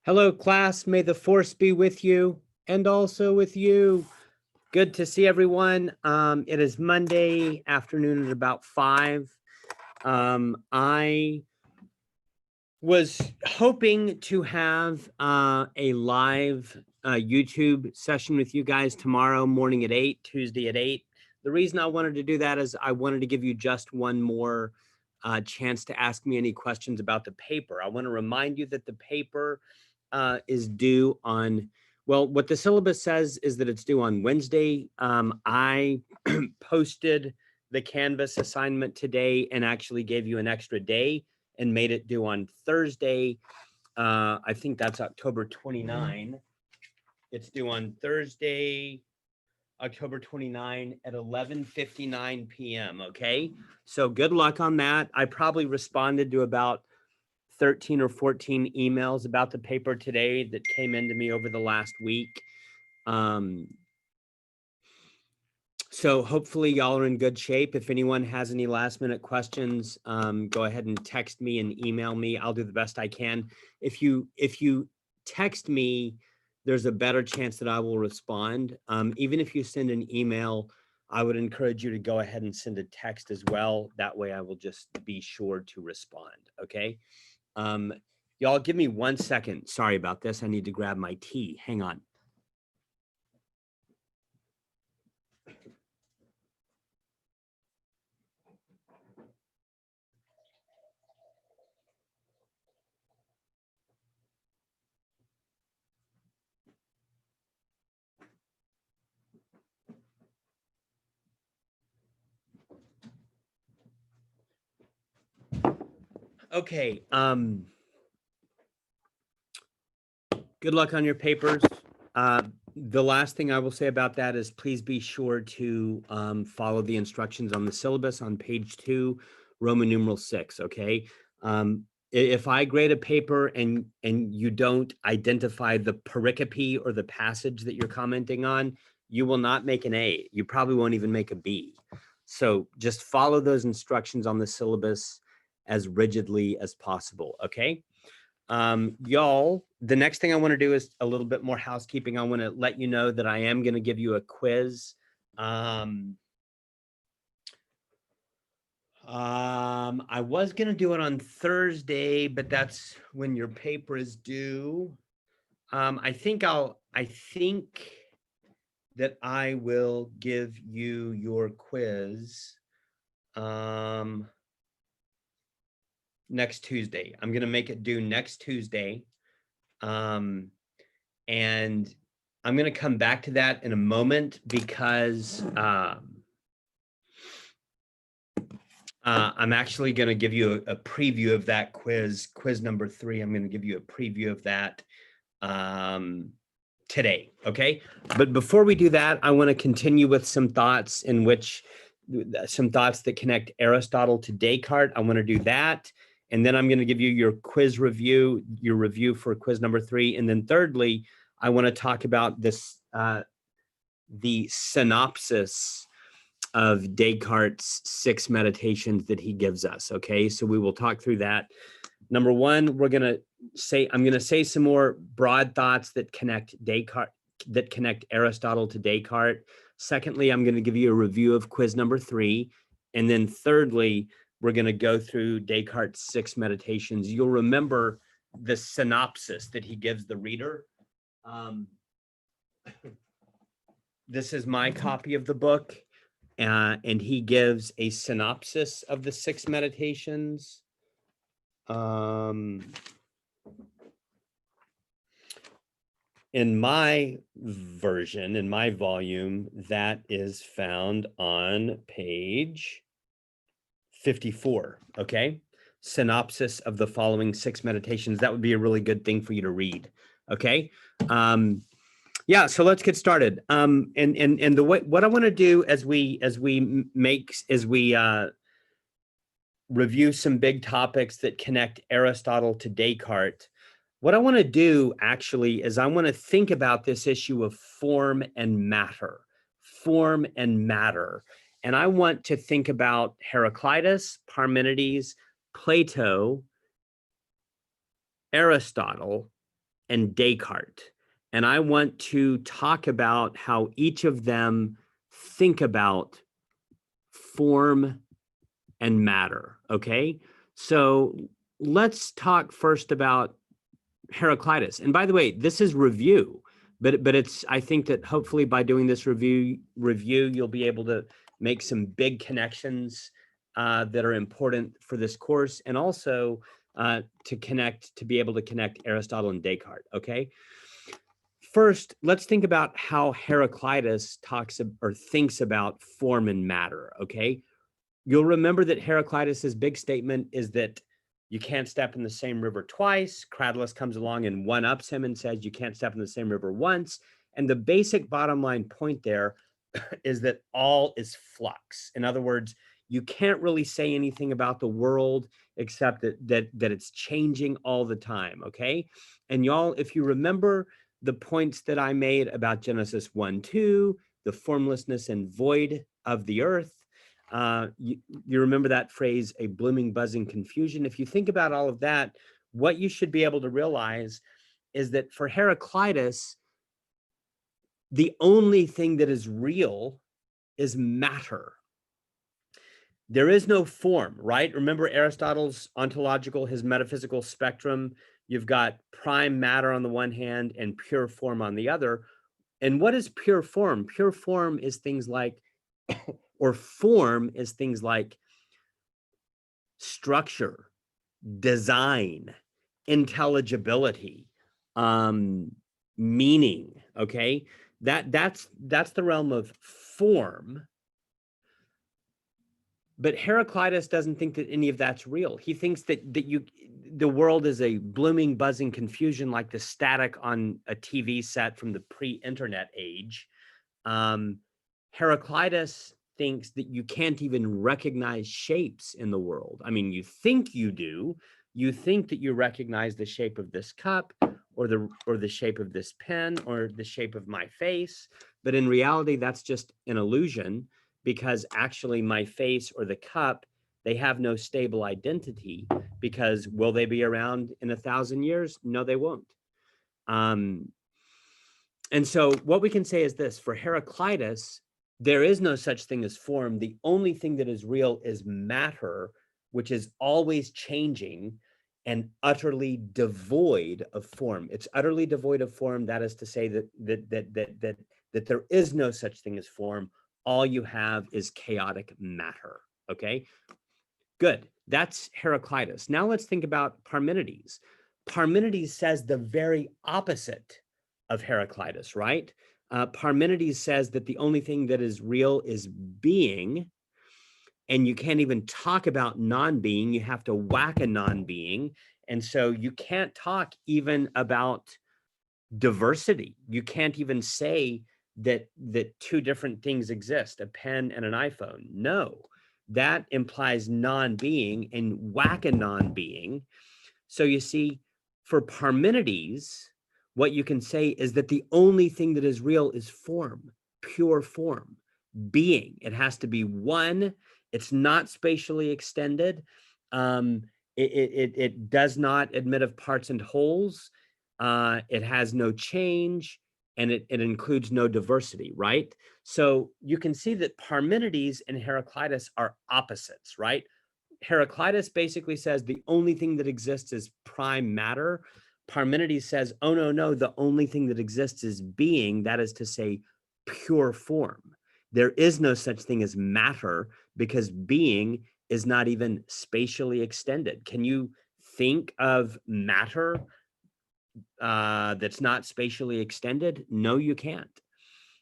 Hello, class. May the force be with you and also with you. Good to see everyone. It is Monday afternoon at about 5. I was hoping to have a live YouTube session with you guys tomorrow morning at 8, Tuesday at 8. The reason I wanted to do that is I wanted to give you just one more chance to ask me any questions about the paper. I want to remind you that the paper is due on, well, what the syllabus says is that it's due on Wednesday. I posted the Canvas assignment today and actually gave you an extra day and made it due on Thursday. I think that's October 29. It's due on Thursday, October 29 at 11:59 p.m. Okay, so good luck on that. I probably responded to about 13 or 14 emails about the paper today that came into me over the last week. So hopefully y'all are in good shape. If anyone has any last minute questions, go ahead and text me and email me. I'll do the best I can. If you text me, there's a better chance that I will respond. Even if you send an email, I would encourage you to go ahead and send a text as well. That way I will just be sure to respond, okay? Y'all give me 1 second. Sorry about this. I need to grab my tea. Hang on. Okay. Good luck on your papers. The last thing I will say about that is please be sure to follow the instructions on the syllabus on page 2, Roman numeral 6, okay? If I grade a paper and you don't identify the pericope or the passage that you're commenting on, you will not make an A. You probably won't even make a B. So just follow those instructions on the syllabus as rigidly as possible, okay? Y'all, the next thing I want to do is a little bit more housekeeping. I want to let you know that I am going to give you a quiz. I was going to do it on Thursday, but that's when your paper is due. I think that I will give you your quiz next Tuesday. I'm going to make it due next Tuesday. And I'm going to come back to that in a moment because I'm actually going to give you a preview of that quiz number 3. I'm going to give you a preview of that today. Okay. But before we do that, I want to continue with some thoughts that connect Aristotle to Descartes. I want to do that. And then I'm going to give you your quiz review, your review for quiz number 3. And then thirdly, I want to talk about this, the synopsis of Descartes' 6 meditations that he gives us. Okay, so we will talk through that. Number 1, I'm going to say some more broad thoughts that connect Aristotle to Descartes. Secondly, I'm going to give you a review of quiz number 3. And then thirdly, we're going to go through Descartes' 6 meditations. You'll remember the synopsis that he gives the reader. This is my copy of the book, and he gives a synopsis of the 6 meditations. In my version, in my volume, that is found on page 54, okay? Synopsis of the following 6 meditations. That would be a really good thing for you to read, okay? Yeah, so let's get started. And the way, what I want to do as we review some big topics that connect Aristotle to Descartes, what I want to do actually is I want to think about this issue of form and matter, And I want to think about Heraclitus, Parmenides, Plato, Aristotle, and Descartes. And I want to talk about how each of them think about form and matter, okay? So let's talk first about Heraclitus. And by the way, this is review, but it's, I think that hopefully by doing this review, you'll be able to make some big connections that are important for this course, and also to be able to connect Aristotle and Descartes, okay? First, let's think about how Heraclitus talks or thinks about form and matter, okay? You'll remember that Heraclitus's big statement is that you can't step in the same river twice. Cratylus comes along and one-ups him and says you can't step in the same river once. And the basic bottom line point there is that all is flux. In other words, you can't really say anything about the world except that it's changing all the time, okay? And y'all, if you remember the points that I made about Genesis 1-2, the formlessness and void of the earth, you remember that phrase, a blooming, buzzing confusion. If you think about all of that, what you should be able to realize is that for Heraclitus, the only thing that is real is matter. There is no form, right? Remember Aristotle's ontological, his metaphysical spectrum. You've got prime matter on the one hand and pure form on the other. And what is pure form? Pure form is things like, or form is things like structure, design, intelligibility, meaning, okay? That's the realm of form. But Heraclitus doesn't think that any of that's real. He thinks that the world is a blooming, buzzing confusion like the static on a TV set from the pre-internet age. Heraclitus thinks that you can't even recognize shapes in the world. I mean, you think you do. You think that you recognize the shape of this cup or the shape of this pen or the shape of my face. But in reality, that's just an illusion, because actually my face or the cup, they have no stable identity, because will they be around in 1,000 years? No, they won't. And so what we can say is this: for Heraclitus, there is no such thing as form. The only thing that is real is matter, which is always changing and utterly devoid of form. It's utterly devoid of form. That is to say that there is no such thing as form. All you have is chaotic matter, okay? Good, that's Heraclitus. Now let's think about Parmenides. Parmenides says the very opposite of Heraclitus, right? Parmenides says that the only thing that is real is being, and you can't even talk about non-being. You have to whack a non-being. And so you can't talk even about diversity. You can't even say that two different things exist, a pen and an iPhone. No, that implies non-being, and whack a non-being. So you see, for Parmenides, what you can say is that the only thing that is real is form, pure form, being. It has to be one. It's not spatially extended. It does not admit of parts and wholes. It has no change, and it includes no diversity, right? So you can see that Parmenides and Heraclitus are opposites, right? Heraclitus basically says the only thing that exists is prime matter. Parmenides says, oh, no, the only thing that exists is being, that is to say, pure form. There is no such thing as matter, because being is not even spatially extended. Can you think of matter that's not spatially extended? No, you can't.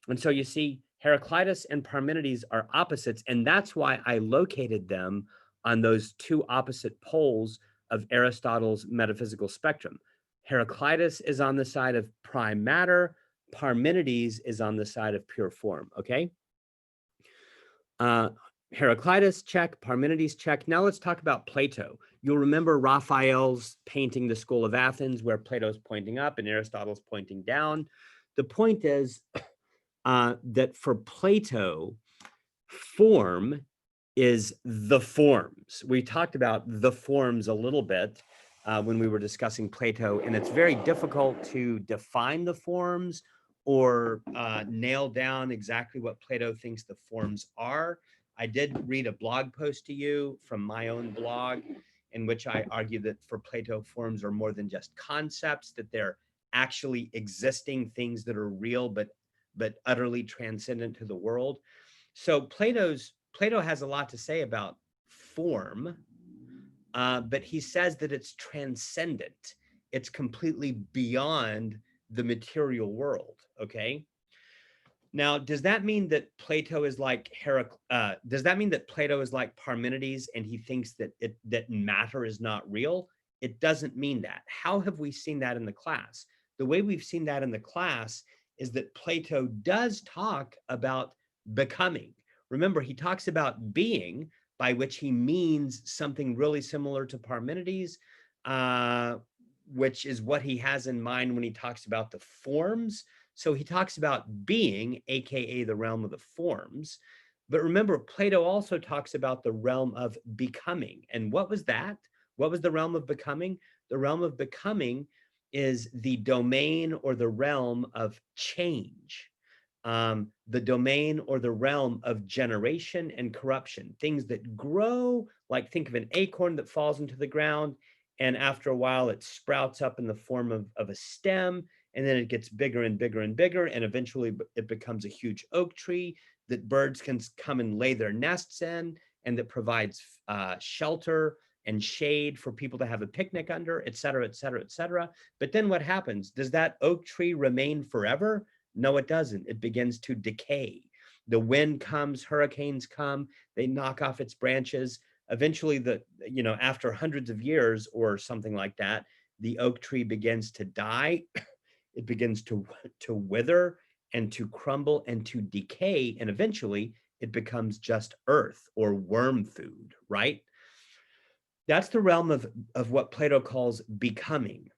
And so you see, Heraclitus and Parmenides are opposites, and that's why I located them on those two opposite poles of Aristotle's metaphysical spectrum. Heraclitus is on the side of prime matter. Parmenides is on the side of pure form, okay? Heraclitus, check. Parmenides, check. Now let's talk about Plato. You'll remember Raphael's painting The School of Athens, where Plato's pointing up and Aristotle's pointing down. The point is that for Plato, form is the forms. We talked about the forms a little bit. when we were discussing Plato, and it's very difficult to define the forms or nail down exactly what Plato thinks the forms are. I did read a blog post to you from my own blog in which I argue that for Plato, forms are more than just concepts, that they're actually existing things that are real but utterly transcendent to the world. So Plato has a lot to say about form, but he says that it's transcendent. It's completely beyond the material world. Okay. Now, does that mean that Plato is like does that mean that Plato is like Parmenides and he thinks that that matter is not real? It doesn't mean that. How have we seen that in the class? The way we've seen that in the class is that Plato does talk about becoming. Remember, he talks about being, by which he means something really similar to Parmenides, which is what he has in mind when he talks about the forms. So he talks about being, aka the realm of the forms. But remember, Plato also talks about the realm of becoming. And what was that? What was the realm of becoming? The realm of becoming is the domain or the realm of change, the domain or the realm of generation and corruption, things that grow, like think of an acorn that falls into the ground, and after a while it sprouts up in the form of a stem, and then it gets bigger and bigger and bigger, and eventually it becomes a huge oak tree that birds can come and lay their nests in, and that provides shelter and shade for people to have a picnic under, et cetera, et cetera, et cetera. But then what happens? Does that oak tree remain forever? No, it doesn't. It begins to decay. The wind comes, hurricanes come, they knock off its branches. Eventually, after hundreds of years or something like that, the oak tree begins to die. It begins to wither and to crumble and to decay, and eventually it becomes just earth or worm food, right? That's the realm of what Plato calls becoming.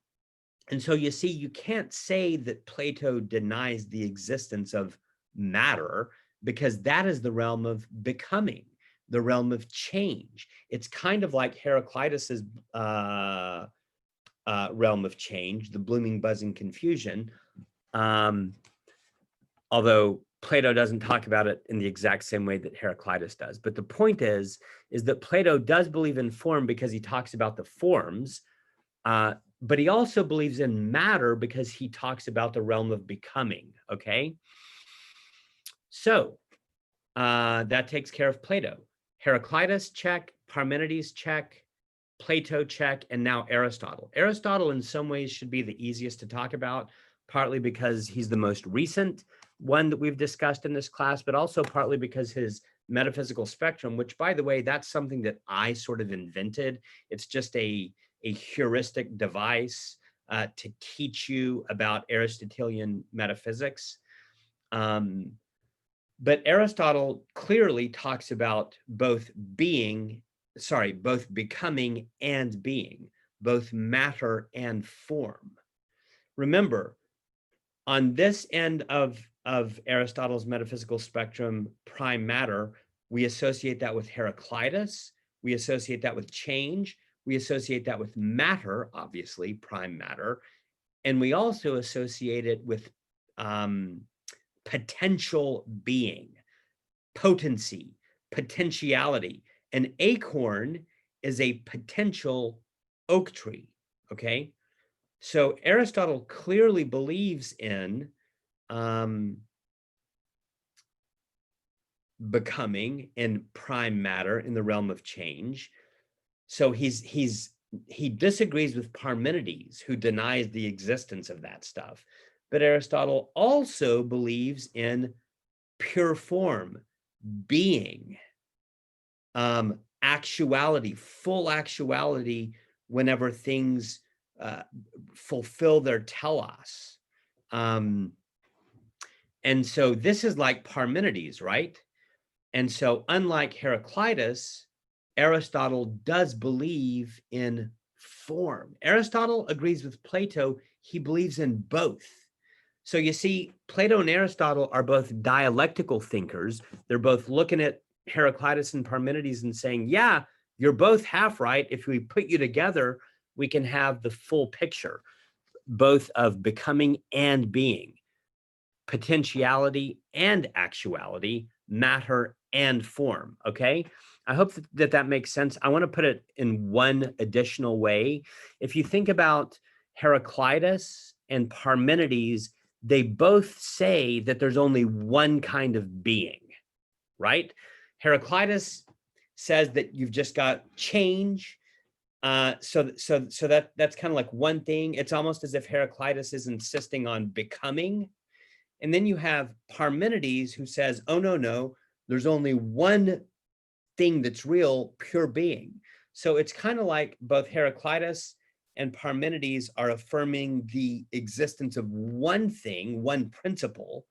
And so you see, you can't say that Plato denies the existence of matter, because that is the realm of becoming, the realm of change. It's kind of like Heraclitus's realm of change, the blooming, buzzing confusion. Although Plato doesn't talk about it in the exact same way that Heraclitus does. But the point is that Plato does believe in form because he talks about the forms, but he also believes in matter because he talks about the realm of becoming, okay? So that takes care of Plato. Heraclitus, check. Parmenides, check. Plato, check. And now Aristotle. Aristotle in some ways should be the easiest to talk about, partly because he's the most recent one that we've discussed in this class, but also partly because his metaphysical spectrum, which, by the way, that's something that I sort of invented. It's just a heuristic device to teach you about Aristotelian metaphysics. But Aristotle clearly talks about both becoming and being, both matter and form. Remember, on this end of Aristotle's metaphysical spectrum, prime matter, we associate that with Heraclitus, we associate that with change, we associate that with matter, obviously, prime matter, and we also associate it with potential being, potency, potentiality. An acorn is a potential oak tree, okay? So Aristotle clearly believes in becoming in prime matter in the realm of change. So he disagrees with Parmenides, who denies the existence of that stuff. But Aristotle also believes in pure form, being, actuality, full actuality whenever things fulfill their telos. And so this is like Parmenides, right? And so unlike Heraclitus, Aristotle does believe in form. Aristotle agrees with Plato. He believes in both. So you see, Plato and Aristotle are both dialectical thinkers. They're both looking at Heraclitus and Parmenides and saying, yeah, you're both half right. If we put you together, we can have the full picture, both of becoming and being, potentiality and actuality, matter and form. Okay. I hope that makes sense. I want to put it in one additional way. If you think about Heraclitus and Parmenides, they both say that there's only one kind of being, right? Heraclitus says that you've just got change. So that's kind of like one thing. It's almost as if Heraclitus is insisting on becoming. And then you have Parmenides who says, oh, no, there's only one thing that's real, pure being. So it's kind of like both Heraclitus and Parmenides are affirming the existence of one thing, one principle.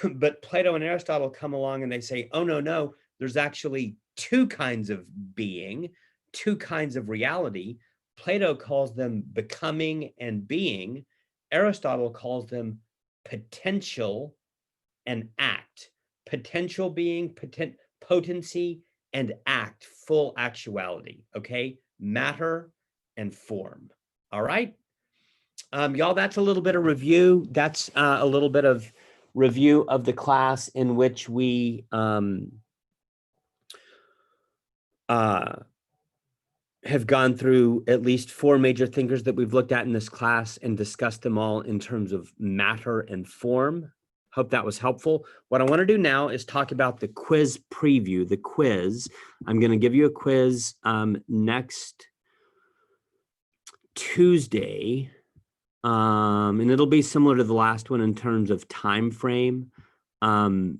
But Plato and Aristotle come along and they say, oh, no, there's actually two kinds of being, two kinds of reality. Plato calls them becoming and being. Aristotle calls them potential and act. Potential being, potency, and act, full actuality, okay? Matter and form, all right? Y'all, that's a little bit of review. That's a little bit of review of the class in which we have gone through at least 4 major thinkers that we've looked at in this class and discussed them all in terms of matter and form. Hope that was helpful. What I want to do now is talk about the quiz preview, the quiz. I'm going to give you a quiz next Tuesday. And it'll be similar to the last one in terms of time frame. You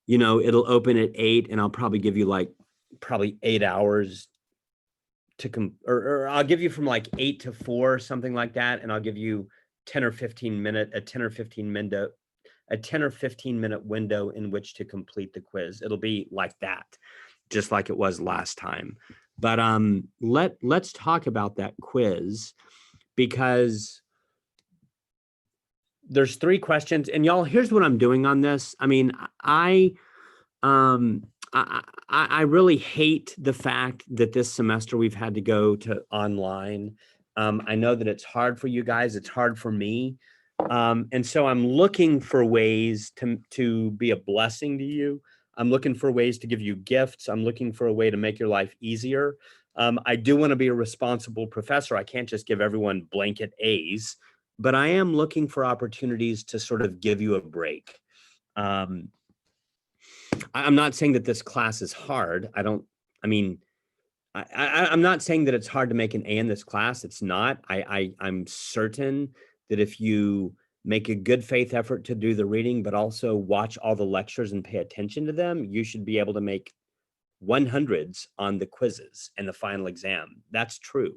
know, it'll open at 8 and I'll probably give you like probably 8 hours to or I'll give you from like 8 to 4, something like that. And I'll give you 10 or 15 minute, a 10 or 15 minute window in which to complete the quiz. It'll be like that, just like it was last time. But let's talk about that quiz, because there's 3 questions. And y'all, here's what I'm doing on this. I mean, I really hate the fact that this semester we've had to go to online. I know that it's hard for you guys. It's hard for me. And so I'm looking for ways to be a blessing to you. I'm looking for ways to give you gifts. I'm looking for a way to make your life easier. I do want to be a responsible professor. I can't just give everyone blanket A's, but I am looking for opportunities to sort of give you a break. I'm not saying that this class is hard. I'm not saying that it's hard to make an A in this class. It's not. I'm certain that if you make a good faith effort to do the reading, but also watch all the lectures and pay attention to them, you should be able to make 100s on the quizzes and the final exam. That's true.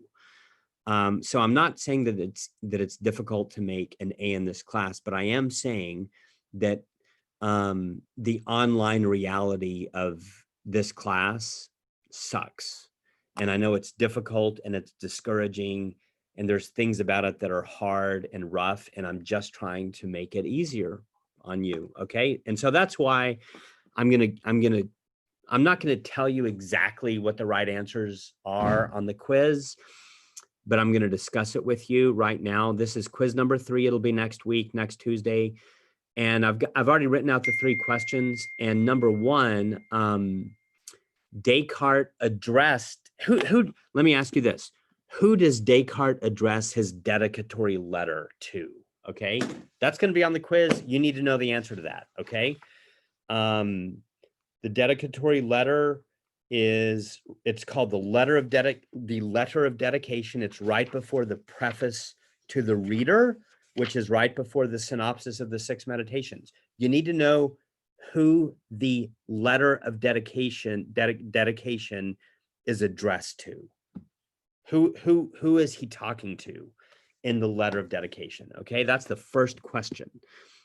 So I'm not saying that it's difficult to make an A in this class, but I am saying that the online reality of this class sucks. And I know it's difficult and it's discouraging, and there's things about it that are hard and rough, and I'm just trying to make it easier on you, okay? And so that's why I'm not gonna tell you exactly what the right answers are on the quiz, but I'm gonna discuss it with you right now. This is quiz number 3. It'll be next week, next Tuesday. And I've already written out the 3 questions. And number 1, Descartes addressed, who, let me ask you this. Who does Descartes address his dedicatory letter to? Okay, that's going to be on the quiz. You need to know the answer to that. Okay. The dedicatory letter it's called the letter of dedication. It's right before the preface to the reader, which is right before the synopsis of the 6 meditations. You need to know who the letter of dedication is addressed to. Who is he talking to in the letter of dedication? Okay, that's the first question.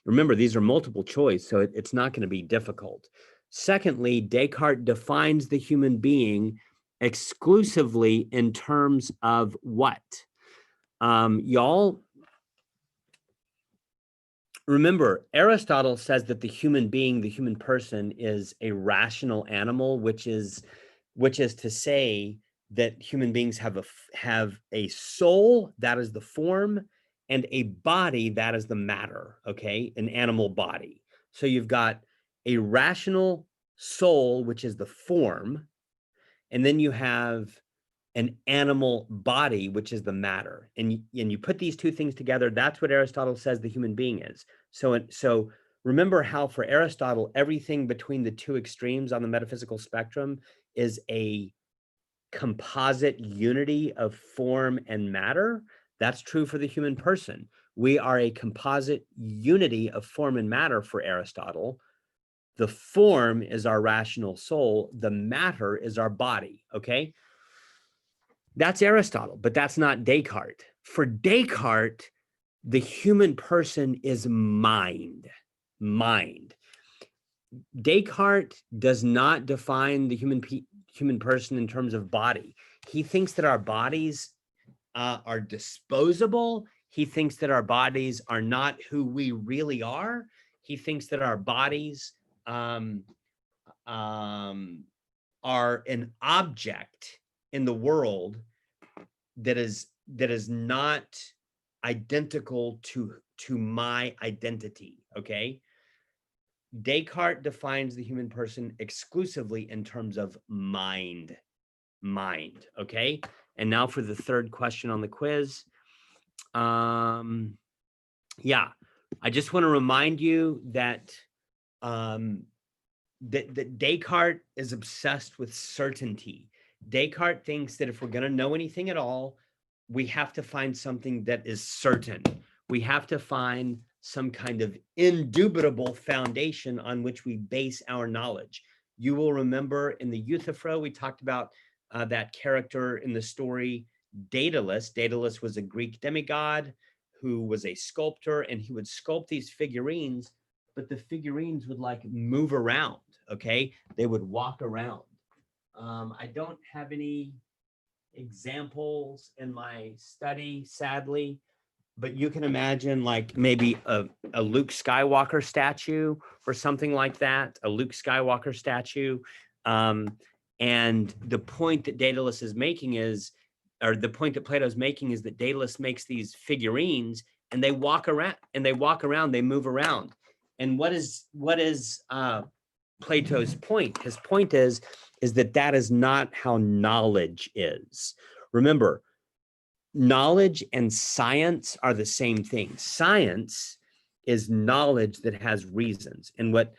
Remember, these are multiple choice, so it's not going to be difficult. Secondly, Descartes defines the human being exclusively in terms of what? Y'all, remember, Aristotle says that the human being, the human person, is a rational animal, which is to say that human beings have a soul, that is the form, and a body, that is the matter, okay? An animal body. So you've got a rational soul, which is the form, and then you have an animal body, which is the matter. And you put these two things together, that's what Aristotle says the human being is. So remember how for Aristotle, everything between the two extremes on the metaphysical spectrum is a composite unity of form and matter. That's true for the human person. We are a composite unity of form and matter for Aristotle. The form is our rational soul. The matter is our body, okay? That's Aristotle, but that's not Descartes. For Descartes, the human person is mind. Mind. Descartes does not define the human person in terms of body. He thinks that our bodies are disposable. He thinks that our bodies are not who we really are. He thinks that our bodies are an object in the world that is not identical to my identity, okay? Descartes defines the human person exclusively in terms of mind, okay? And now for the third question on the quiz. Yeah, I just want to remind you that that Descartes is obsessed with certainty. Descartes thinks that if we're going to know anything at all, we have to find something that is certain. We have to find some kind of indubitable foundation on which we base our knowledge. You will remember in the Euthyphro, we talked about that character in the story, Daedalus. Daedalus was a Greek demigod who was a sculptor, and he would sculpt these figurines, but the figurines would like move around, okay? They would walk around. I don't have any examples in my study, sadly, but you can imagine like maybe a Luke Skywalker statue or something like that, a Luke Skywalker statue. And the point that Daedalus is making is, or the point that Plato's making is that Daedalus makes these figurines and they walk around, they move around. And what is Plato's point? His point is that is not how knowledge is. Remember, knowledge and science are the same thing. Science is knowledge that has reasons. And what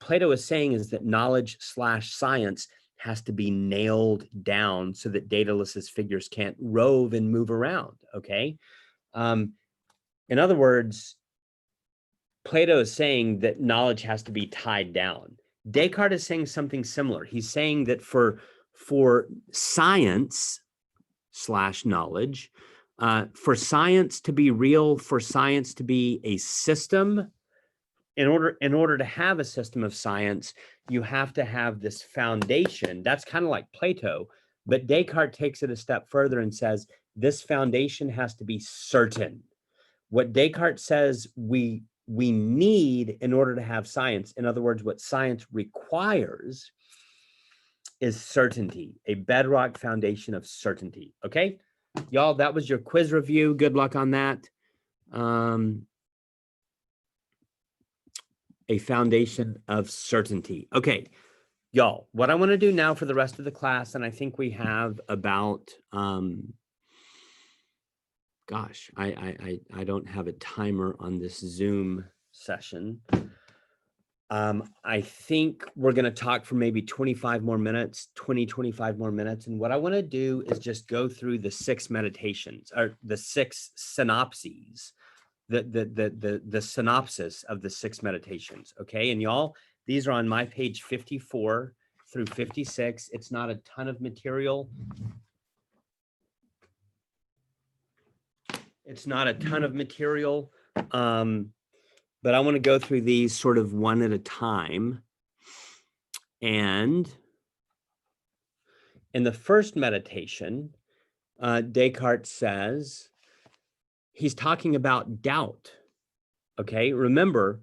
Plato is saying is that knowledge / science has to be nailed down so that Daedalus's figures can't rove and move around, okay? In other words, Plato is saying that knowledge has to be tied down. Descartes is saying something similar. He's saying that for science / knowledge, for science to be real, for science to be a system, in order to have a system of science, you have to have this foundation. That's kind of like Plato, but Descartes takes it a step further and says this foundation has to be certain. What Descartes says we need in order to have science, in other words, what science requires, is certainty, a bedrock foundation of certainty. Okay, y'all, that was your quiz review. Good luck on that. A foundation of certainty. Okay, y'all, what I want to do now for the rest of the class, and I think we have about, gosh, I don't have a timer on this Zoom session. I think we're going to talk for maybe 25 more minutes, 25 more minutes. And what I want to do is just go through the 6 meditations, or the 6 synopses, the synopsis of the 6 meditations. Okay. And y'all, these are on my page 54 through 56. It's not a ton of material. It's not a ton of material. But I want to go through these sort of one at a time. And in the first meditation, Descartes says, he's talking about doubt. Okay, remember,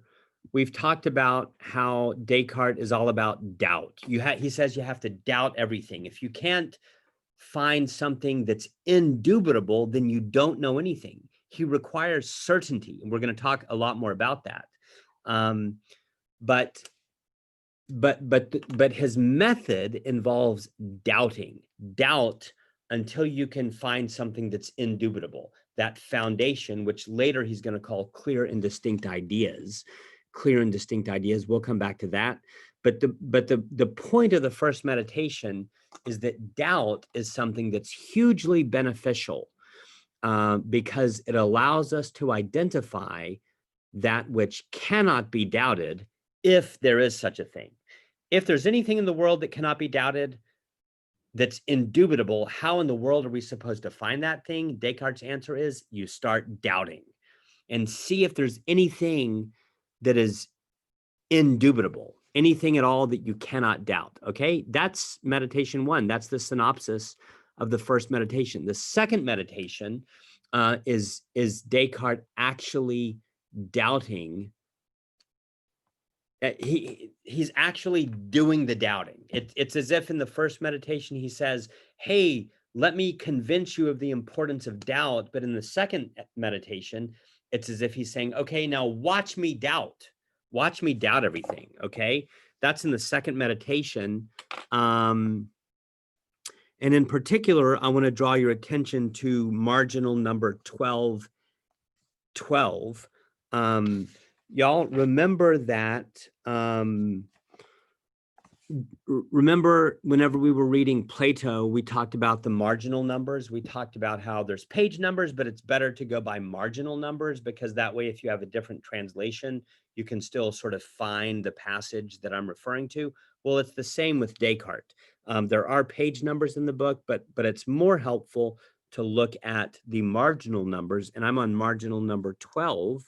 we've talked about how Descartes is all about doubt. He says you have to doubt everything. If you can't find something that's indubitable, then you don't know anything. He requires certainty, and we're going to talk a lot more about that. But his method involves doubting. Doubt until you can find something that's indubitable, that foundation, which later he's going to call clear and distinct ideas. Clear and distinct ideas. We'll come back to that. But the point of the first meditation is that doubt is something that's hugely beneficial because it allows us to identify that which cannot be doubted, if there is such a thing. If there's anything in the world that cannot be doubted, that's indubitable, how in the world are we supposed to find that thing? Descartes' answer is you start doubting and see if there's anything that is indubitable, anything at all that you cannot doubt. Okay, that's meditation one. That's the synopsis of the first meditation. The second meditation is Descartes actually doubting. He's actually doing the doubting. It's as if in the first meditation he says, hey, let me convince you of the importance of doubt. But in the second meditation, it's as if he's saying, okay, now watch me doubt. Watch me doubt everything. Okay, that's in the second meditation. And in particular, I want to draw your attention to marginal number 12. Y'all remember that, remember whenever we were reading Plato, we talked about the marginal numbers. We talked about how there's page numbers, but it's better to go by marginal numbers because that way, if you have a different translation, you can still sort of find the passage that I'm referring to. Well, it's the same with Descartes. There are page numbers in the book, but it's more helpful to look at the marginal numbers. And I'm on marginal number 12.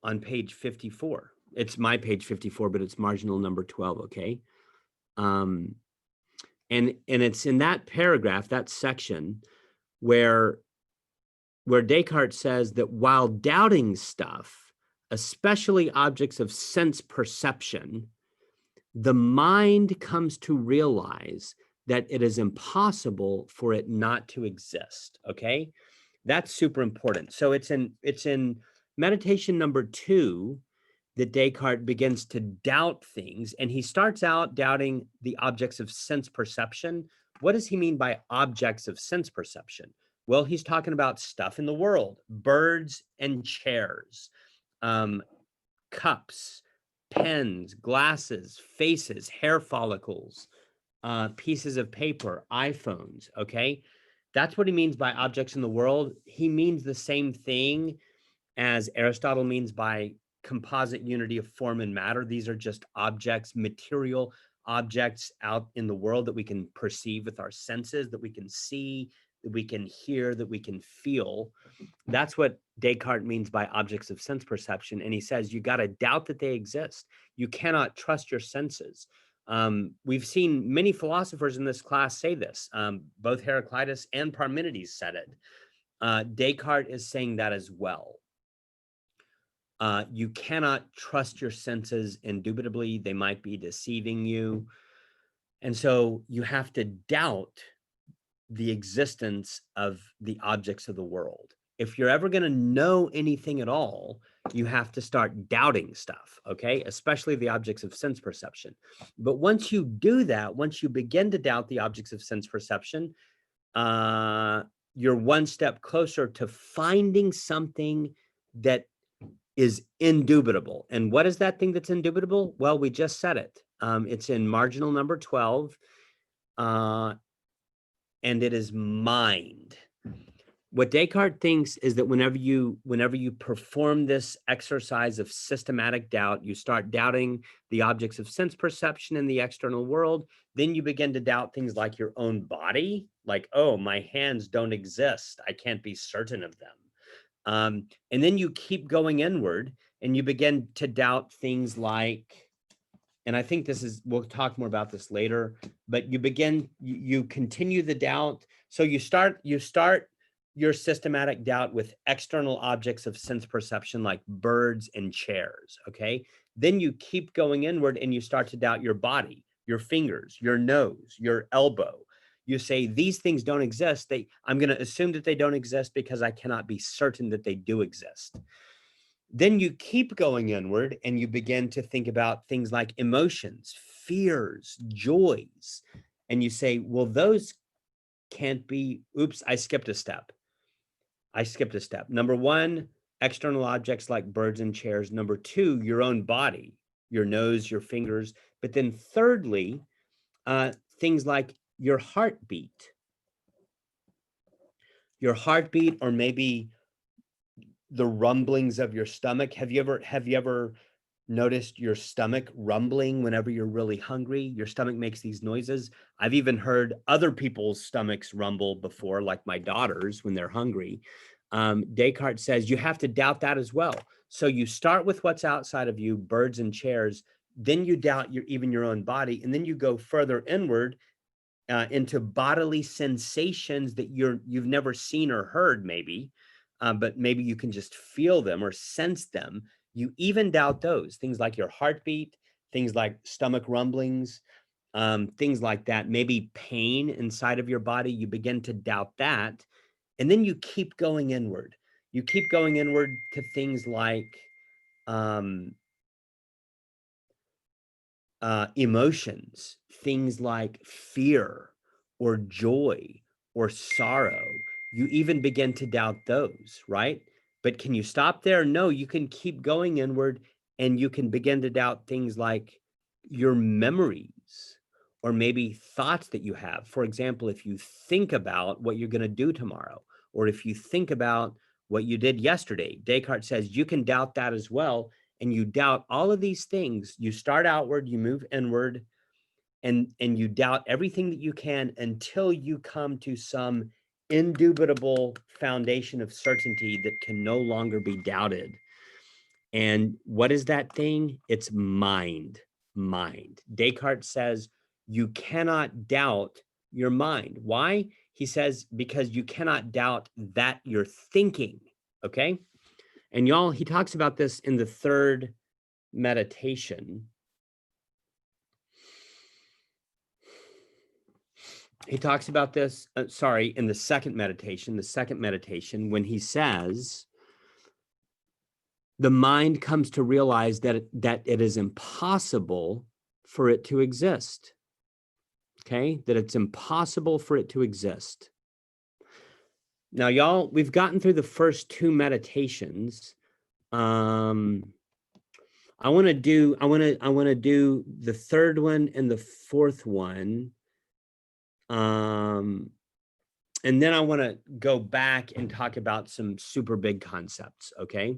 On page 54. It's my page 54, but it's marginal number 12, okay? And it's in that paragraph, that section, where Descartes says that while doubting stuff, especially objects of sense perception, the mind comes to realize that it is impossible for it not to exist, okay? That's super important. So it's in meditation number 2 that Descartes begins to doubt things, and he starts out doubting the objects of sense perception. What does he mean by objects of sense perception? Well, he's talking about stuff in the world, birds and chairs, cups, pens, glasses, faces, hair follicles, pieces of paper, iPhones, okay? That's what he means by objects in the world. He means the same thing as Aristotle means by composite unity of form and matter. These are just objects, material objects out in the world that we can perceive with our senses, that we can see, that we can hear, that we can feel. That's what Descartes means by objects of sense perception. And he says, you got to doubt that they exist. You cannot trust your senses. We've seen many philosophers in this class say this. Both Heraclitus and Parmenides said it. Descartes is saying that as well. You cannot trust your senses indubitably. They might be deceiving you. And so you have to doubt the existence of the objects of the world. If you're ever going to know anything at all, you have to start doubting stuff, okay? Especially the objects of sense perception. But once you do that, once you begin to doubt the objects of sense perception, you're one step closer to finding something that is indubitable. And what is that thing that's indubitable? Well, we just said it. It's in marginal number 12, and it is mind. What Descartes thinks is that whenever you perform this exercise of systematic doubt, you start doubting the objects of sense perception in the external world, then you begin to doubt things like your own body, like, oh, my hands don't exist. I can't be certain of them. And then you keep going inward and you begin to doubt things like, and I think this is, we'll talk more about this later, but you continue the doubt. So you start your systematic doubt with external objects of sense perception like birds and chairs, okay? Then you keep going inward and you start to doubt your body, your fingers, your nose, your elbow. You say, these things don't exist. I'm going to assume that they don't exist because I cannot be certain that they do exist. Then you keep going inward and you begin to think about things like emotions, fears, joys. And you say, well, those can't be, oops, I skipped a step. Number one, external objects like birds and chairs. Number two, your own body, your nose, your fingers. But then thirdly, things like your heartbeat, or maybe the rumblings of your stomach. Have you ever noticed your stomach rumbling whenever you're really hungry? Your stomach makes these noises. I've even heard other people's stomachs rumble before, like my daughter's when they're hungry. Descartes says you have to doubt that as well. So you start with what's outside of you, birds and chairs, then you doubt even your own body, and then you go further inward into bodily sensations that you've never seen or heard, maybe, but maybe you can just feel them or sense them. You even doubt those things like your heartbeat, things like stomach rumblings, things like that, maybe pain inside of your body. You begin to doubt that. And then you keep going inward. You keep going inward to things like emotions, things like fear or joy or sorrow. You even begin to doubt those, right? But can you stop there? No, you can keep going inward and you can begin to doubt things like your memories or maybe thoughts that you have. For example, if you think about what you're going to do tomorrow, or if you think about what you did yesterday, Descartes says you can doubt that as well. And you doubt all of these things. You start outward, you move inward, and you doubt everything that you can until you come to some indubitable foundation of certainty that can no longer be doubted. And what is that thing? It's mind. Descartes says you cannot doubt your mind. Why? He says because you cannot doubt that you're thinking, okay? And y'all, he talks about this in the third meditation. He talks about this, in the second meditation, when he says, the mind comes to realize that it is impossible for it to exist. Okay, that it's impossible for it to exist. Now, y'all, we've gotten through the first two meditations. I want to do the third one and the fourth one. And then I want to go back and talk about some super big concepts. Okay.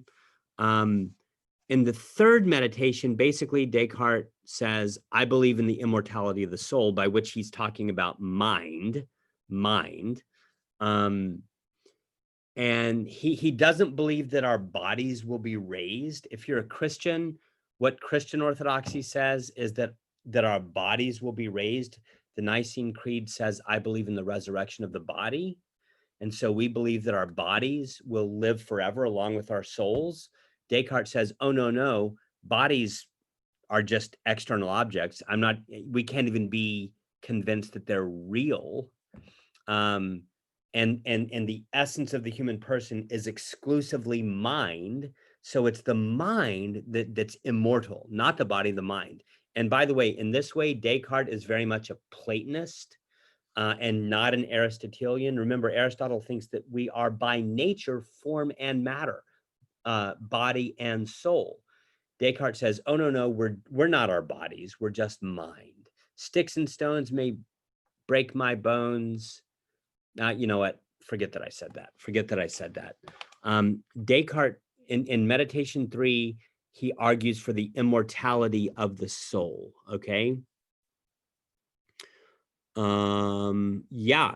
In the third meditation, basically Descartes says, I believe in the immortality of the soul, by which he's talking about mind. And he doesn't believe that our bodies will be raised. If you're a Christian, what Christian orthodoxy says is that our bodies will be raised. The Nicene Creed says, I believe in the resurrection of the body. And so we believe that our bodies will live forever along with our souls. Descartes says, oh, no, bodies are just external objects. We can't even be convinced that they're real. And the essence of the human person is exclusively mind. So it's the mind that's immortal, not the body, the mind. And by the way, in this way, Descartes is very much a Platonist and not an Aristotelian. Remember, Aristotle thinks that we are by nature form and matter, body and soul. Descartes says, oh, no, we're not our bodies. We're just mind. Sticks and stones may break my bones. You know what? Forget that I said that. Descartes, in Meditation 3, he argues for the immortality of the soul, okay? Yeah.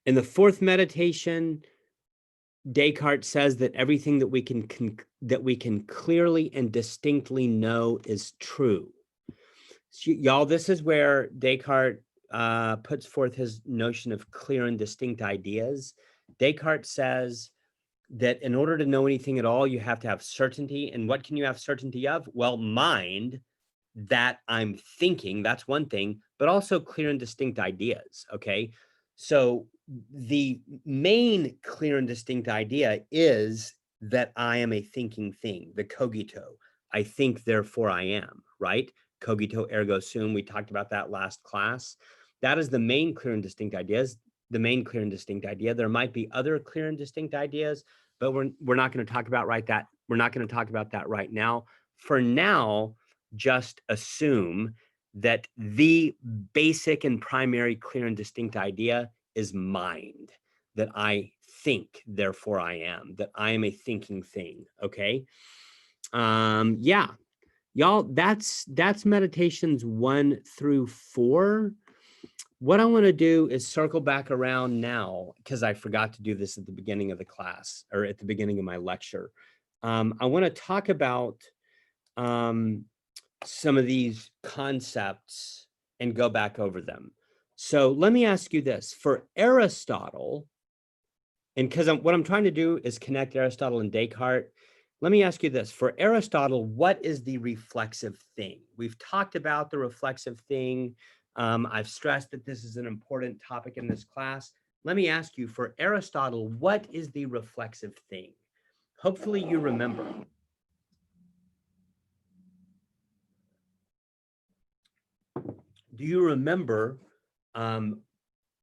In the fourth meditation, Descartes says that everything that we can clearly and distinctly know is true. So, y'all, this is where Descartes puts forth his notion of clear and distinct ideas. Descartes says that in order to know anything at all, you have to have certainty. And what can you have certainty of? Well, mind, that I'm thinking, that's one thing, but also clear and distinct ideas, okay? So the main clear and distinct idea is that I am a thinking thing, the cogito. I think, therefore I am, right? Cogito ergo sum. We talked about that last class. That is the main clear and distinct ideas, the main clear and distinct idea. There might be other clear and distinct ideas, but we're not going to talk about we're not going to talk about that right now. For now, just assume that the basic and primary clear and distinct idea is mind, that I think, therefore I am, that I am a thinking thing, okay? Yeah, y'all, that's meditations 1 through 4. What I want to do is circle back around now, because I forgot to do this at the beginning of the class, or at the beginning of my lecture. I want to talk about some of these concepts and go back over them. So let me ask you this. For Aristotle, and because what I'm trying to do is connect Aristotle and Descartes, let me ask you this. For Aristotle, what is the reflexive thing? We've talked about the reflexive thing. I've stressed that this is an important topic in this class. Let me ask you, for Aristotle, what is the reflexive thing? Hopefully you remember. Do you remember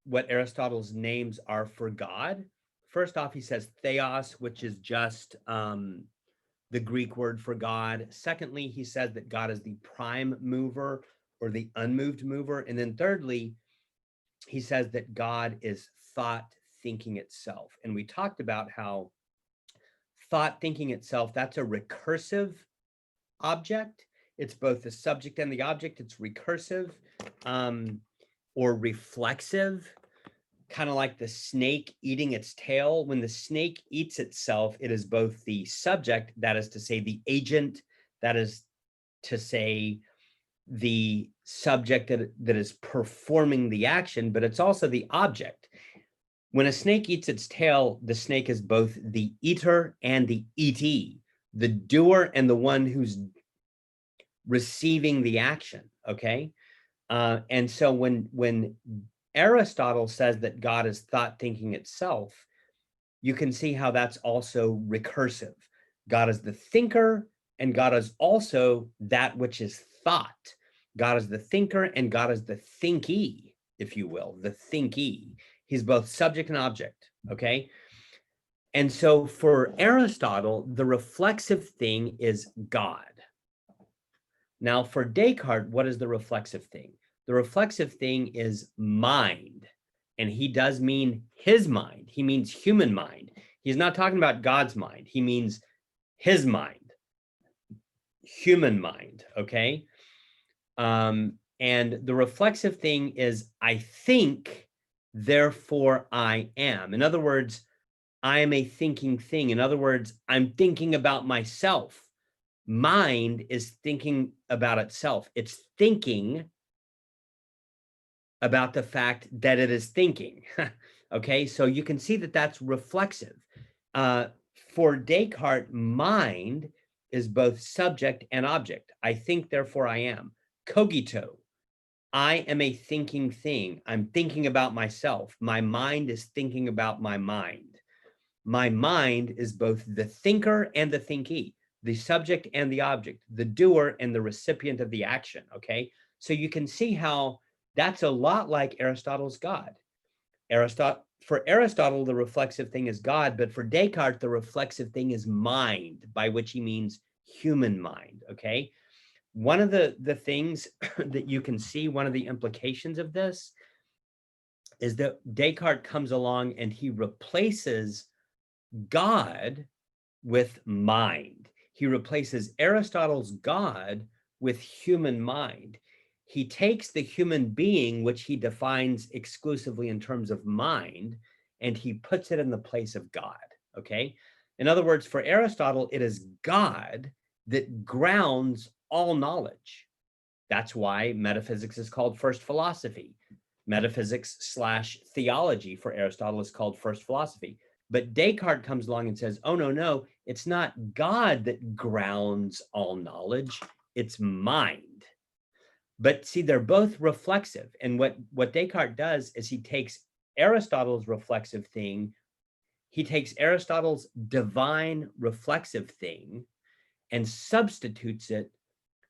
what Aristotle's names are for God? First off, he says theos, which is just the Greek word for God. Secondly, he says that God is the prime mover or the unmoved mover. And then thirdly, he says that God is thought thinking itself. And we talked about how thought thinking itself, that's a recursive object. It's both the subject and the object. It's recursive or reflexive, kind of like the snake eating its tail. When the snake eats itself, it is both the subject, that is to say the agent, that is to say the subject that is performing the action, but it's also the object. When a snake eats its tail, the snake is both the eater and the eatee, the doer and the one who's receiving the action, okay? And so when Aristotle says that God is thought thinking itself, you can see how that's also recursive. God is the thinker, and God is also that which is thought. God is the thinker, and God is the thinkee, if you will, the thinkee. He's both subject and object, okay? And so for Aristotle, the reflexive thing is God. Now for Descartes, what is the reflexive thing? The reflexive thing is mind, and he does mean his mind. He means human mind. He's not talking about God's mind. He means his mind, human mind, okay? And the reflexive thing is I think, therefore I am. In other words, I am a thinking thing. In other words, I'm thinking about myself. Mind is thinking about itself. It's thinking about the fact that it is thinking. Okay, so you can see that that's reflexive. For Descartes, mind is both subject and object. I think, therefore I am. Cogito, I am a thinking thing. I'm thinking about myself. My mind is thinking about my mind. My mind is both the thinker and the thinkee, the subject and the object, the doer and the recipient of the action, okay? So you can see how that's a lot like Aristotle's God. For Aristotle, the reflexive thing is God, but for Descartes, the reflexive thing is mind, by which he means human mind, okay? One of the things that you can see, one of the implications of this is that Descartes comes along and he replaces God with mind. He replaces Aristotle's God with human mind. He takes the human being, which he defines exclusively in terms of mind, and he puts it in the place of God, okay? In other words, for Aristotle, it is God that grounds all knowledge. That's why metaphysics is called first philosophy. Metaphysics slash theology for Aristotle is called first philosophy. But Descartes comes along and says, oh, no, no, it's not God that grounds all knowledge, it's mind. But see, they're both reflexive. And what Descartes does is he takes Aristotle's reflexive thing, he takes Aristotle's divine reflexive thing and substitutes it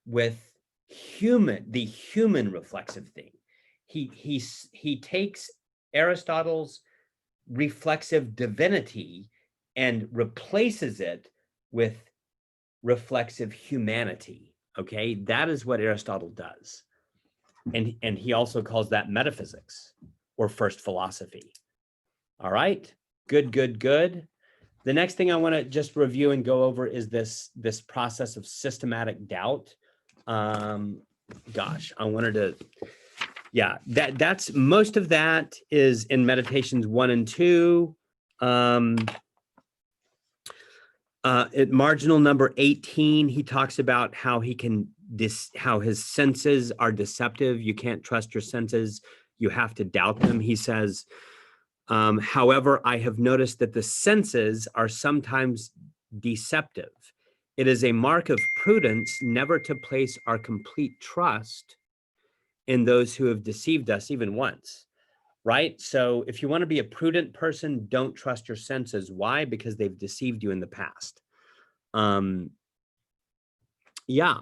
with the human reflexive thing. He takes Aristotle's reflexive divinity and replaces it with reflexive humanity. Okay, that is what Aristotle does. And he also calls that metaphysics or first philosophy. All right, good, good, good. The next thing I want to just review and go over is this process of systematic doubt. Gosh, I wanted to, yeah, that's most of that is in Meditations 1 and 2. At marginal number 18, he talks about how how his senses are deceptive. You can't trust your senses. You have to doubt them. He says, however, I have noticed that the senses are sometimes deceptive. It is a mark of prudence never to place our complete trust in those who have deceived us even once, right? So if you want to be a prudent person, don't trust your senses. Why? Because they've deceived you in the past. Yeah.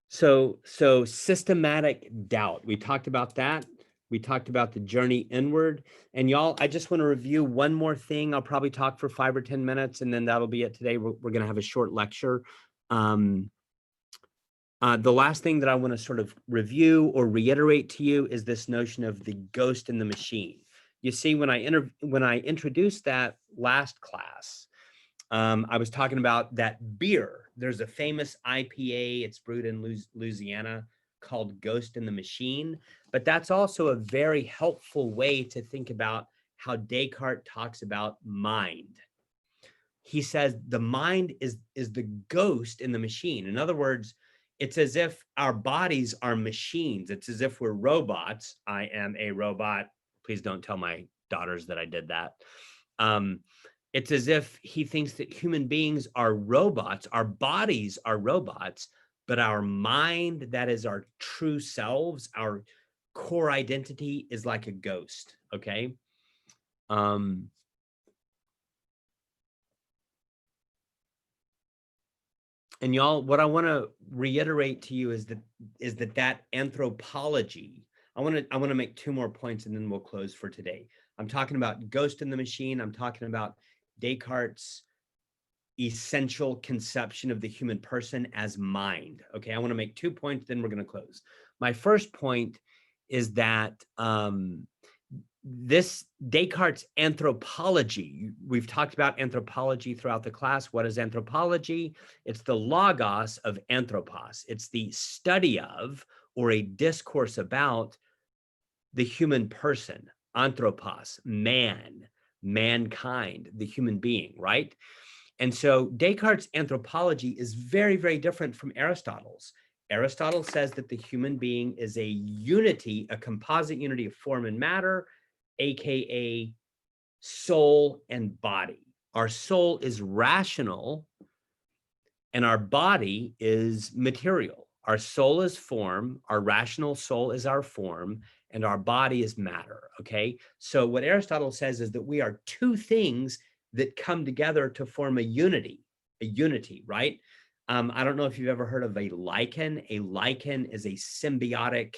So systematic doubt. We talked about that. We talked about the journey inward. And y'all, I just want to review one more thing. I'll probably talk for 5 or 10 minutes, and then that'll be it today. We're going to have a short lecture. The last thing that I want to sort of review or reiterate to you is this notion of the ghost in the machine. You see, when I introduced that last class, I was talking about that beer. There's a famous IPA, it's brewed in Louisiana, called Ghost in the Machine. But that's also a very helpful way to think about how Descartes talks about mind. He says the mind is the ghost in the machine. In other words, it's as if our bodies are machines. It's as if we're robots. I am a robot. Please don't tell my daughters that I did that. It's as if he thinks that human beings are robots, our bodies are robots, but our mind, that is our true selves, our core identity, is like a ghost, okay? And y'all, what I want to reiterate to you is that anthropology, I want to make 2 more points and then we'll close for today. I'm talking about ghost in the machine. I'm talking about Descartes' essential conception of the human person as mind. Okay, I want to make 2 points, then we're going to close. My first point is that this Descartes' anthropology, we've talked about anthropology throughout the class. What is anthropology? It's the logos of anthropos. It's the study of, or a discourse about, the human person, anthropos, man, mankind, the human being, right? And so Descartes' anthropology is very, very different from Aristotle's. Aristotle says that the human being is a unity, a composite unity of form and matter, aka soul and body. Our soul is rational and our body is material. Our soul is form, our rational soul is our form, and our body is matter, okay? So what Aristotle says is that we are 2 things that come together to form a unity, right? I don't know if you've ever heard of a lichen. A lichen is a symbiotic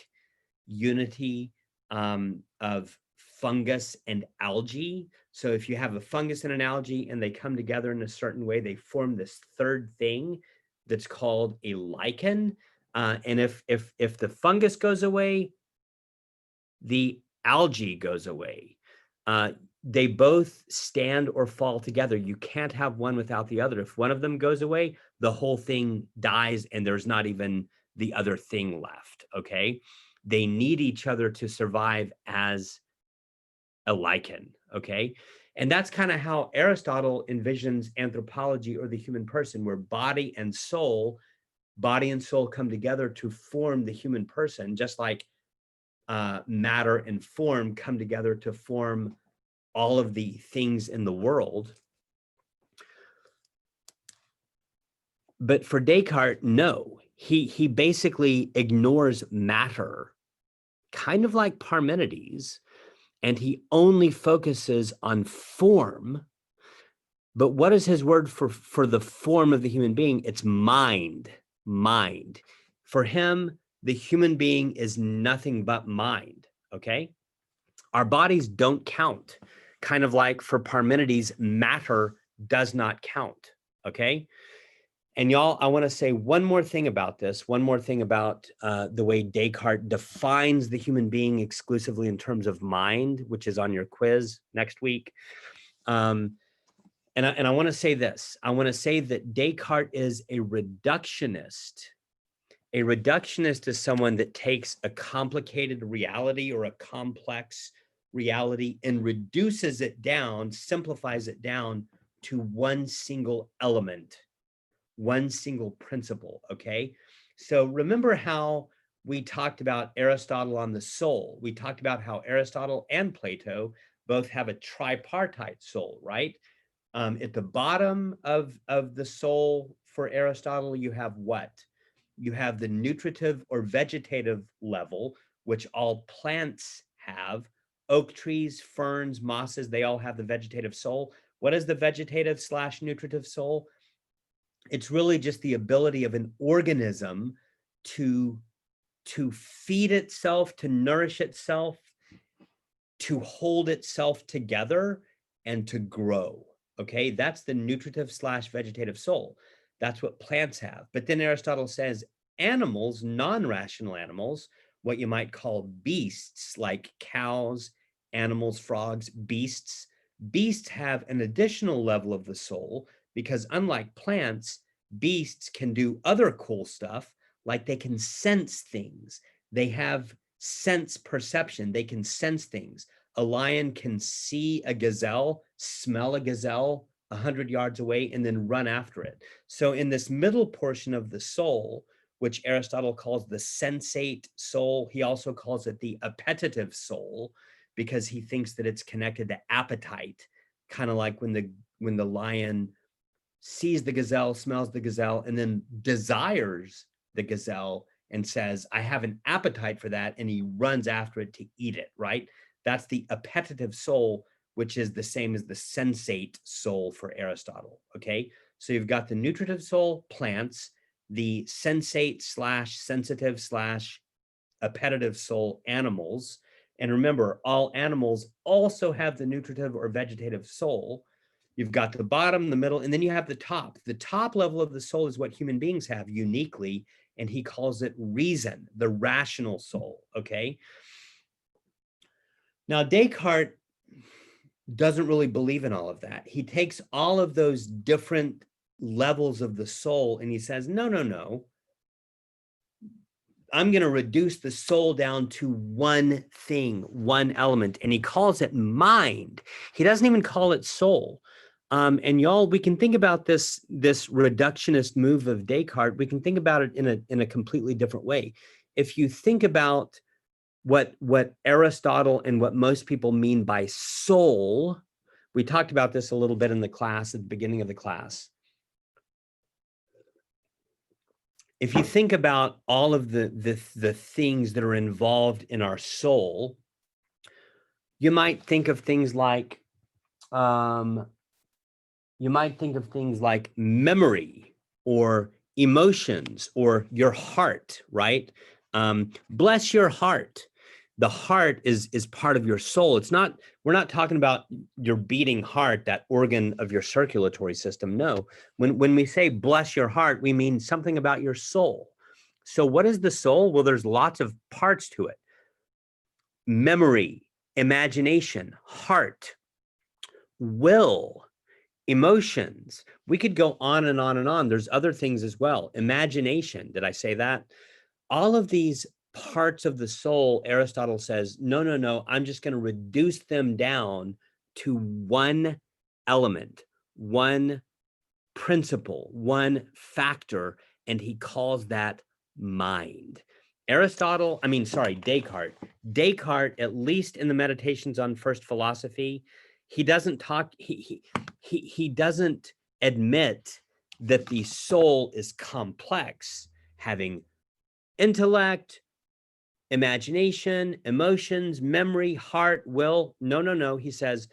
unity of fungus and algae. So if you have a fungus and an algae and they come together in a certain way, they form this 3rd thing that's called a lichen. And if the fungus goes away, the algae goes away. They both stand or fall together. You can't have one without the other. If one of them goes away, the whole thing dies and there's not even the other thing left, okay? They need each other to survive as a lichen, okay? And that's kind of how Aristotle envisions anthropology, or the human person, where body and soul come together to form the human person, just like matter and form come together to form all of the things in the world. But for Descartes, no, he basically ignores matter, kind of like Parmenides, and he only focuses on form. But what is his word for the form of the human being? It's mind, mind. For him, the human being is nothing but mind, okay? Our bodies don't count. Kind of like for Parmenides, matter does not count, okay? And y'all, I want to say one more thing about this, one more thing about the way Descartes defines the human being exclusively in terms of mind, which is on your quiz next week. And I want to say this. I want to say that Descartes is a reductionist. A reductionist is someone that takes a complicated reality or a complex reality and reduces it down, simplifies it down to one single element, one single principle, okay? So remember how we talked about Aristotle on the soul. We talked about how Aristotle and Plato both have a tripartite soul, right? At the bottom of the soul for Aristotle, you have what? You have the nutritive or vegetative level, which all plants have. Oak trees, ferns, mosses, they all have the vegetative soul. What is the vegetative / nutritive soul? It's really just the ability of an organism to feed itself, to nourish itself, to hold itself together, and to grow. Okay, that's the nutritive / vegetative soul. That's what plants have. But then Aristotle says animals, non-rational animals, what you might call beasts, like cows, animals, frogs, beasts have an additional level of the soul, because unlike plants, beasts can do other cool stuff, like they can sense things. They have sense perception. They can sense things. A lion can see a gazelle, smell a gazelle 100 yards away, and then run after it. So in this middle portion of the soul, which Aristotle calls the sensate soul, he also calls it the appetitive soul, because he thinks that it's connected to appetite, kind of like when the lion sees the gazelle, smells the gazelle, and then desires the gazelle and says, I have an appetite for that, and he runs after it to eat it, right? That's the appetitive soul, which is the same as the sensate soul for Aristotle, okay? So you've got the nutritive soul, plants, the sensate / sensitive / appetitive soul, animals. And remember, all animals also have the nutritive or vegetative soul. You've got the bottom, the middle, and then you have the top. The top level of the soul is what human beings have uniquely, and he calls it reason, the rational soul, okay? Now, Descartes doesn't really believe in all of that. He takes all of those different levels of the soul and he says, no, no, no. I'm going to reduce the soul down to one thing, one element, and he calls it mind. He doesn't even call it soul. And y'all, we can think about this reductionist move of Descartes. We can think about it in a completely different way. If you think about what Aristotle and what most people mean by soul, we talked about this a little bit in the class at the beginning of the class. If you think about all of the things that are involved in our soul, you might think of things like memory or emotions or your heart, right? Bless your heart. The heart is part of your soul. It's not, we're not talking about your beating heart, that organ of your circulatory system. No, when we say bless your heart, we mean something about your soul. So what is the soul? Well, there's lots of parts to it. Memory, imagination, heart, will, emotions. We could go on and on and on. There's other things as well. Imagination, did I say that? All of these parts of the soul, Aristotle says, no, no, no, I'm just going to reduce them down to one element, one principle, one factor, and he calls that mind. Descartes. Descartes, at least in the Meditations on First Philosophy, he doesn't talk, he doesn't admit that the soul is complex, having intellect, imagination, emotions, memory, heart, will. No, no, no. He says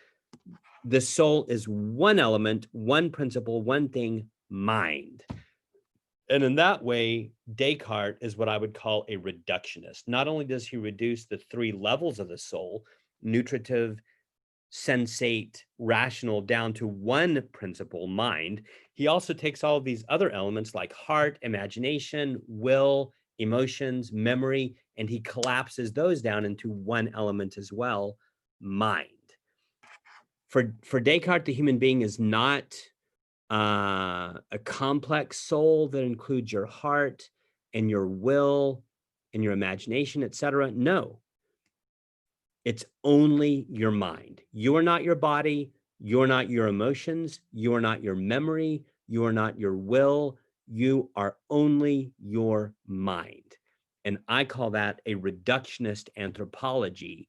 the soul is one element, one principle, one thing, mind. And in that way, Descartes is what I would call a reductionist. Not only does he reduce the three levels of the soul, nutritive, sensate, rational, down to one principle, mind, he also takes all of these other elements like heart, imagination, will, emotions, memory, and he collapses those down into one element as well, mind. For Descartes, the human being is not a complex soul that includes your heart and your will and your imagination, etc. No, it's only your mind. You are not your body. You are not your emotions. You are not your memory. You are not your will. You are only your mind. And I call that a reductionist anthropology,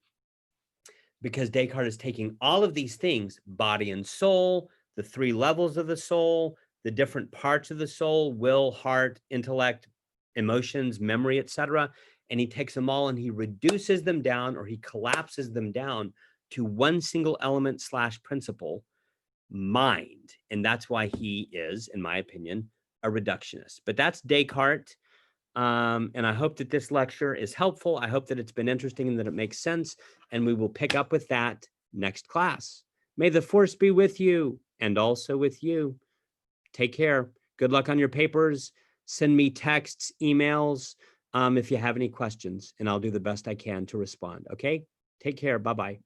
because Descartes is taking all of these things, body and soul, the three levels of the soul, the different parts of the soul, will, heart, intellect, emotions, memory, etc. And he takes them all and he reduces them down, or he collapses them down to one single element / principle, mind. And that's why he is, in my opinion, a reductionist. But that's Descartes. And I hope that this lecture is helpful. I hope that it's been interesting and that it makes sense. And we will pick up with that next class. May the force be with you and also with you. Take care. Good luck on your papers. Send me texts, emails, if you have any questions, and I'll do the best I can to respond. Okay? Take care. Bye-bye.